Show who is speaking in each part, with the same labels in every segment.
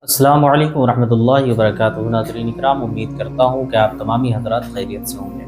Speaker 1: अस्सलाम वालेकुम रहमतुल्लाहि व बरकातुहू। नाज़रीन इकराम, उम्मीद करता हूँ कि आप तमामी हज़रात खैरियत से होंगे।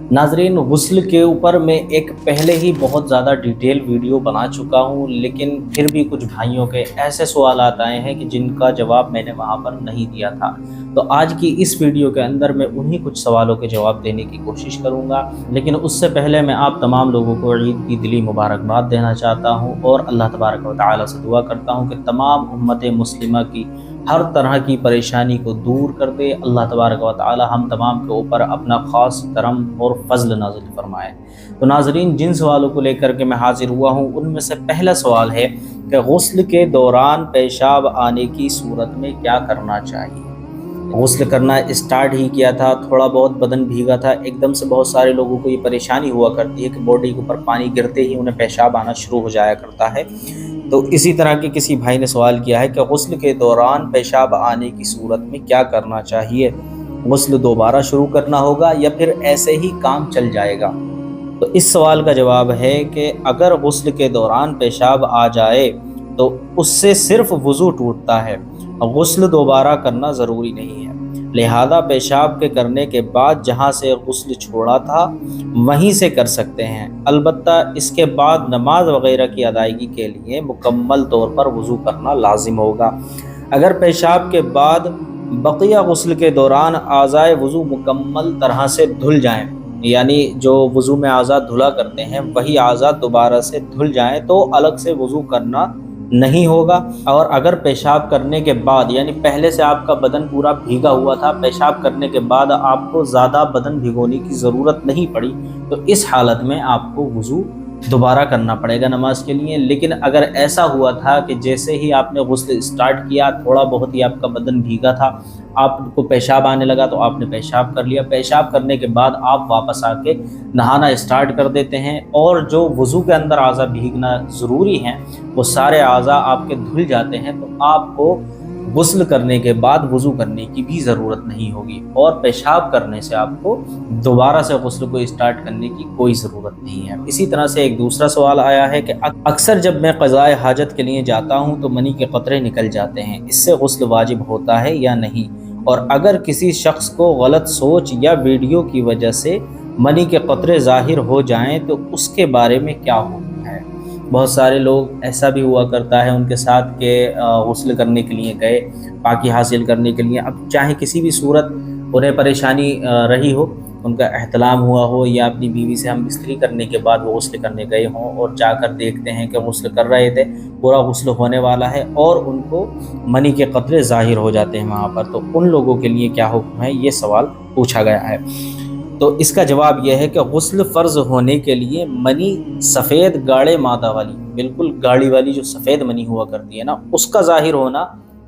Speaker 1: नाज़रीन, गुस्ल के ऊपर मैं एक पहले ही बहुत ज़्यादा डिटेल वीडियो बना चुका हूँ, लेकिन फिर भी कुछ भाइयों के ऐसे सवालात आए हैं कि जिनका जवाब मैंने वहाँ पर नहीं दिया था। तो आज की इस वीडियो के अंदर मैं उन्हीं कुछ सवालों के जवाब देने की कोशिश करूँगा, लेकिन उससे पहले मैं आप तमाम लोगों को ईद की दिली मुबारकबाद देना चाहता हूँ और अल्लाह तबारक व तआला से दुआ करता हूँ कि तमाम उम्मत मुस्लिमा की हर तरह की परेशानी को दूर कर दे। अल्लाह तबारक व तआला हम तमाम के ऊपर अपना ख़ास करम और फजल नाज़िल फरमाए। तो नाज़रीन, जिन सवालों को लेकर के मैं हाज़िर हुआ हूँ उनमें से पहला सवाल है कि गुस्ल के दौरान पेशाब आने की सूरत में क्या करना चाहिए। गुस्ल करना स्टार्ट ही किया था, थोड़ा बहुत बदन भीगा था, एकदम से बहुत सारे लोगों को ये परेशानी हुआ करती है कि बॉडी के ऊपर पानी गिरते ही उन्हें पेशाब आना शुरू हो जाया करता है। तो इसी तरह के किसी भाई ने सवाल किया है कि गुस्ल के दौरान पेशाब आने की सूरत में क्या करना चाहिए। गुस्ल दोबारा शुरू करना होगा या फिर ऐसे ही काम चल जाएगा। तो इस सवाल का जवाब है कि अगर गुस्ल के दौरान पेशाब आ जाए तो उससे सिर्फ वज़ू टूटता है, गुस्ल दोबारा करना ज़रूरी नहीं है। लिहाजा पेशाब के करने के बाद जहाँ से गुस्ल छोड़ा था वहीं से कर सकते हैं। अलबत्ता इसके बाद नमाज वगैरह की अदायगी के लिए मुकम्मल तौर पर वज़ू करना लाजिम होगा। अगर पेशाब के बाद बकिया गुस्ल के दौरान आज़ाए वज़ू मुकम्मल तरह से धुल जाएं, यानी जो वज़ू में आज़ा धुला करते हैं वही आज़ा दोबारा से धुल जाएं, तो अलग से वज़ू करना नहीं होगा। और अगर पेशाब करने के बाद, यानी पहले से आपका बदन पूरा भीगा हुआ था, पेशाब करने के बाद आपको ज़्यादा बदन भिगोने की ज़रूरत नहीं पड़ी, तो इस हालत में आपको वज़ू दोबारा करना पड़ेगा नमाज के लिए। लेकिन अगर ऐसा हुआ था कि जैसे ही आपने गुस्ल स्टार्ट किया, थोड़ा बहुत ही आपका बदन भीगा था, आपको पेशाब आने लगा तो आपने पेशाब कर लिया, पेशाब करने के बाद आप वापस आके नहाना स्टार्ट कर देते हैं और जो वज़ू के अंदर आज़ा भीगना ज़रूरी हैं वो सारे आज़ा आपके धुल जाते हैं, तो आपको गुस्ल करने के बाद वज़ू करने की भी ज़रूरत नहीं होगी और पेशाब करने से आपको दोबारा से गुस्ल को स्टार्ट करने की कोई ज़रूरत नहीं है। इसी तरह से एक दूसरा सवाल आया है कि अक्सर जब मैं क़ज़ाए हाजत के लिए जाता हूँ तो मनी के क़तरे निकल जाते हैं, इससे गुस्ल वाजिब होता है या नहीं, और अगर किसी शख्स को गलत सोच या वीडियो की वजह से मनी के क़तरे ज़ाहिर हो जाएँ तो उसके बारे में क्या हुक्म है। बहुत सारे लोग ऐसा भी हुआ करता है उनके साथ के गुस्ल करने के लिए गए, पाकी हासिल करने के लिए, अब चाहे किसी भी सूरत उन्हें परेशानी रही हो, उनका एहतलाम हुआ हो या अपनी बीवी से हम बिस्तरी करने के बाद वो गुस्ल करने गए हों और जाकर देखते हैं कि गुस्ल कर रहे थे, पूरा गुस्ल होने वाला है और उनको मनी के क़तरे ज़ाहिर हो जाते हैं वहाँ पर, तो उन लोगों के लिए क्या हुक्म है, ये सवाल पूछा गया है। तो इसका जवाब यह है कि गुस्ल फ़र्ज़ होने के लिए मनी सफ़ेद गाढ़े मादा वाली, बिल्कुल गाढ़ी वाली जो सफ़ेद मनी हुआ करती है ना, उसका ज़ाहिर होना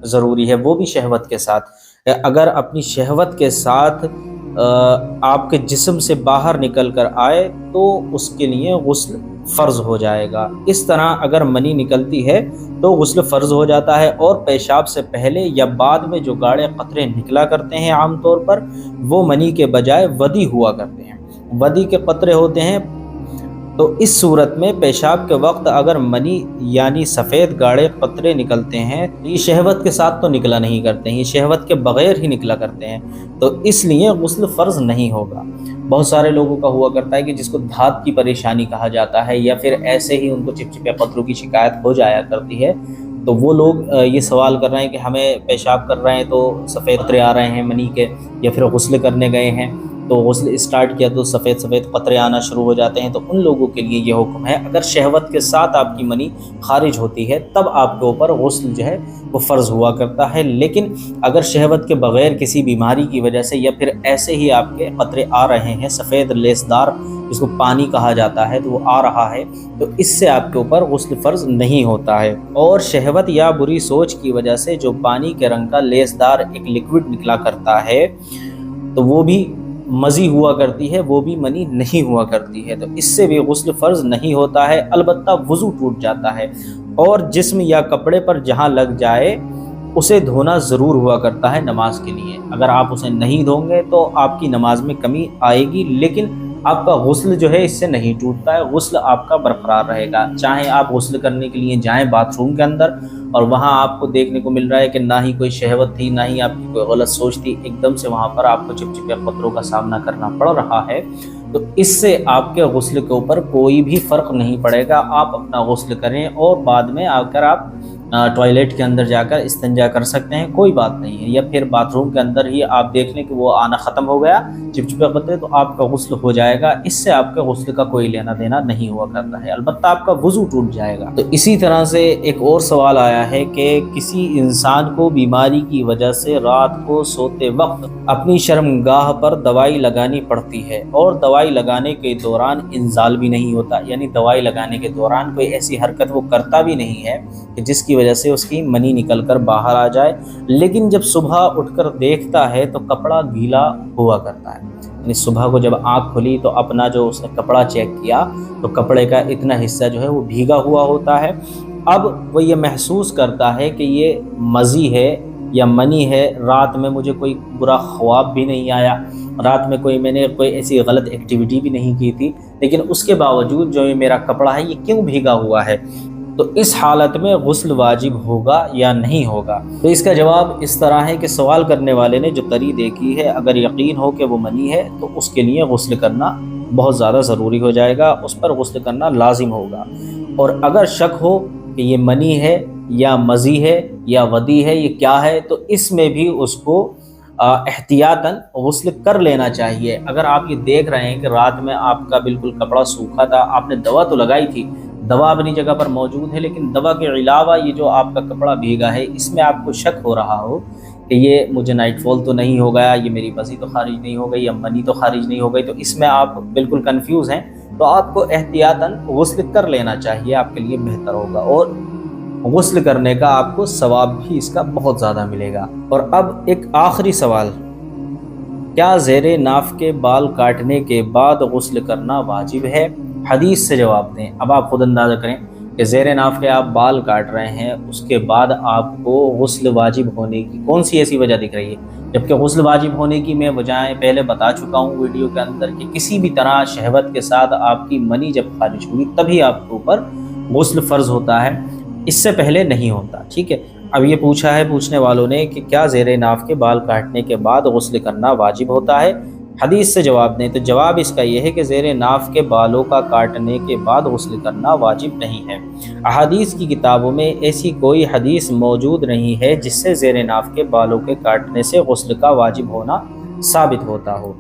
Speaker 1: ज़रूरी है, वो भी शहवत के साथ। अगर अपनी शहवत के साथ आपके जिस्म से बाहर निकल कर आए तो उसके लिए गुस्ल फ़र्ज़ हो जाएगा। इस तरह अगर मनी निकलती है तो गुस्ल फ़र्ज़ हो जाता है और पेशाब से पहले या बाद में जो गाढ़े क़तरे निकला करते हैं आम तौर पर, वो मनी के बजाय वदी हुआ करते हैं, वदी के क़तरे होते हैं। तो इस सूरत में पेशाब के वक्त अगर मनी यानी सफ़ेद गाढ़े क़तरे निकलते हैं, ये शहवत के साथ तो निकला नहीं करते हैं, ये शहवत के बग़ैर ही निकला करते हैं, तो इसलिए गुस्ल फ़र्ज़ नहीं होगा। बहुत सारे लोगों का हुआ करता है कि जिसको धात की परेशानी कहा जाता है या फिर ऐसे ही उनको चिपचिपे क़तरों की शिकायत हो जाया करती है, तो वो लोग ये सवाल कर रहे हैं कि हमें पेशाब कर रहे हैं तो सफ़ेद क़तरे आ रहे हैं मनी के, या फिर गुस्ल करने गए हैं तो गुस्ल स्टार्ट किया तो सफ़ेद सफ़ेद क़तरे आना शुरू हो जाते हैं। तो उन लोगों के लिए ये हुक्म है, अगर शहवत के साथ आपकी मनी खारिज होती है तब आपके ऊपर गुस्ल जो है वो फ़र्ज़ हुआ करता है। लेकिन अगर शहवत के बग़ैर किसी बीमारी की वजह से या फिर ऐसे ही आपके क़तरे आ रहे हैं, सफ़ेद लेसदार जिसको पानी कहा जाता है, तो वो आ रहा है, तो इससे आपके ऊपर गुस्ल फ़र्ज़ नहीं होता है। और शहवत या बुरी सोच की वजह से जो पानी के रंग का लेसदार एक लिक्विड निकला करता है, तो वो भी मज़ी हुआ करती है, वो भी मनी नहीं हुआ करती है, तो इससे भी गुस्ल फ़र्ज़ नहीं होता है। अलबत्ता वज़ू टूट जाता है और जिस्म या कपड़े पर जहाँ लग जाए उसे धोना ज़रूर हुआ करता है नमाज के लिए। अगर आप उसे नहीं धोंगे तो आपकी नमाज में कमी आएगी, लेकिन आपका गुस्ल जो है इससे नहीं टूटता है, गुस्ल आपका बरकरार रहेगा। चाहे आप गुस्ल करने के लिए जाएं बाथरूम के अंदर और वहाँ आपको देखने को मिल रहा है कि ना ही कोई शहवत थी, ना ही आपकी कोई गलत सोच थी, एकदम से वहाँ पर आपको चिपचिपे खतरों का सामना करना पड़ रहा है, तो इससे आपके गुस्ल के ऊपर कोई भी फ़र्क नहीं पड़ेगा। आप अपना गुस्ल करें और बाद में आकर आप टॉयलेट के अंदर जाकर इस्तिंजा कर सकते हैं, कोई बात नहीं है। या फिर बाथरूम के अंदर ही आप देख लें कि वो आना ख़त्म हो गया चिपचिपे खतरे, तो आपका गुस्ल हो जाएगा। इससे आपके गुस्ल का कोई लेना देना नहीं हुआ करता है, अलबत्ता आपका वुज़ू टूट जाएगा। तो इसी तरह से एक और सवाल आया है कि किसी इंसान को बीमारी की वजह से रात को सोते वक्त अपनी शर्मगाह पर दवाई लगानी पड़ती है और दवाई लगाने के दौरान इंजाल भी नहीं होता, यानी दवाई लगाने के दौरान कोई ऐसी हरकत वो करता भी नहीं है कि जिसकी वजह से उसकी मनी निकलकर बाहर आ जाए, लेकिन जब सुबह उठकर देखता है तो कपड़ा गीला हुआ करता है। यानी सुबह को जब आँख खुली तो अपना जो उसने कपड़ा चेक किया तो कपड़े का इतना हिस्सा जो है वो भीगा हुआ होता है। अब वो ये महसूस करता है कि ये मज़ी है या मनी है, रात में मुझे कोई बुरा ख्वाब भी नहीं आया, रात में मैंने कोई ऐसी गलत एक्टिविटी भी नहीं की थी, लेकिन उसके बावजूद जो ये मेरा कपड़ा है ये क्यों भीगा हुआ है। तो इस हालत में गुस्ल वाजिब होगा या नहीं होगा? तो इसका जवाब इस तरह है कि सवाल करने वाले ने जो तरी देखी है, अगर यकीन हो कि वो मनी है तो उसके लिए गुस्ल करना बहुत ज़्यादा ज़रूरी हो जाएगा, उस पर गुस्ल करना लाजिम होगा। और अगर शक हो कि ये मनी है या मज़ी है या वदी है, ये क्या है, तो इसमें भी उसको एहतियातन गुस्ल कर लेना चाहिए। अगर आप ये देख रहे हैं कि रात में आपका बिल्कुल कपड़ा सूखा था, आपने दवा तो लगाई थी, दवा अपनी जगह पर मौजूद है, लेकिन दवा के अलावा ये जो आपका कपड़ा भीगा है इसमें आपको शक हो रहा हो कि ये मुझे नाइटफॉल तो नहीं हो गया, ये मेरी मज़ी तो खारिज नहीं हो गई या मनी तो खारिज नहीं हो गई, तो इसमें आप बिल्कुल कंफ्यूज हैं, तो आपको एहतियातन गुस्ल कर लेना चाहिए, आपके लिए बेहतर होगा। और गुस्ल करने का आपको सवाब भी इसका बहुत ज़्यादा मिलेगा। और अब एक आखिरी सवाल, क्या ज़ेरे नाफ के बाल काटने के बाद गुस्ल करना वाजिब है? हदीस से जवाब दें। अब आप खुद अंदाज़ा करें कि ज़ेरे नाफ के आप बाल काट रहे हैं, उसके बाद आपको गुस्ल वाजिब होने की कौन सी ऐसी वजह दिख रही है? जबकि गुस्ल वाजिब होने की मैं वजहें पहले बता चुका हूँ वीडियो के अंदर कि किसी भी तरह शहवत के साथ आपकी मनी जब खारिज हुई तभी आपके ऊपर गुस्ल फ़र्ज़ होता है, इससे पहले नहीं होता। ठीक है। अब ये पूछा है पूछने वालों ने कि क्या ज़ेरे नाफ के बाल काटने के बाद गुस्ल करना वाजिब होता है? हदीस से जवाब दें। तो जवाब इसका यह है कि ज़ेरे नाफ के बालों का काटने के बाद गुस्ल करना वाजिब नहीं है। अहादीस की किताबों में ऐसी कोई हदीस मौजूद नहीं है जिससे ज़ेरे नाफ के बालों के काटने से गुस्ल का वाजिब होना साबित होता हो।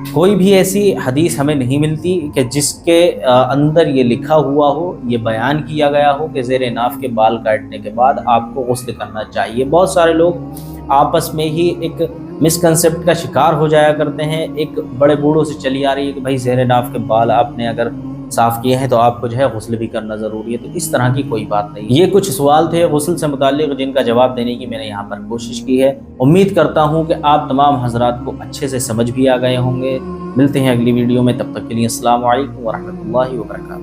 Speaker 1: कोई भी ऐसी हदीस हमें नहीं मिलती कि जिसके अंदर ये लिखा हुआ हो, ये बयान किया गया हो कि ज़ेरे नाफ के बाल काटने के बाद आपको गुस्ल करना चाहिए। बहुत सारे लोग आपस में ही एक मिसकंसेप्ट का शिकार हो जाया करते हैं। एक बड़े बूढ़ों से चली आ रही है कि भाई ज़ेरे नाफ के बाल आपने अगर साफ़ किए हैं तो आपको जो है गुस्ल भी करना ज़रूरी है। तो इस तरह की कोई बात नहीं। ये कुछ सवाल थे गुस्ल से मुताल्लिक़ जिनका जवाब देने की मैंने यहाँ पर कोशिश की है। उम्मीद करता हूँ कि आप तमाम हज़रात को अच्छे से समझ भी आ गए होंगे। मिलते हैं अगली वीडियो में, तब तक के लिए अस्सलामु अलैकुम व रहमतुल्लाहि व बरकातहू।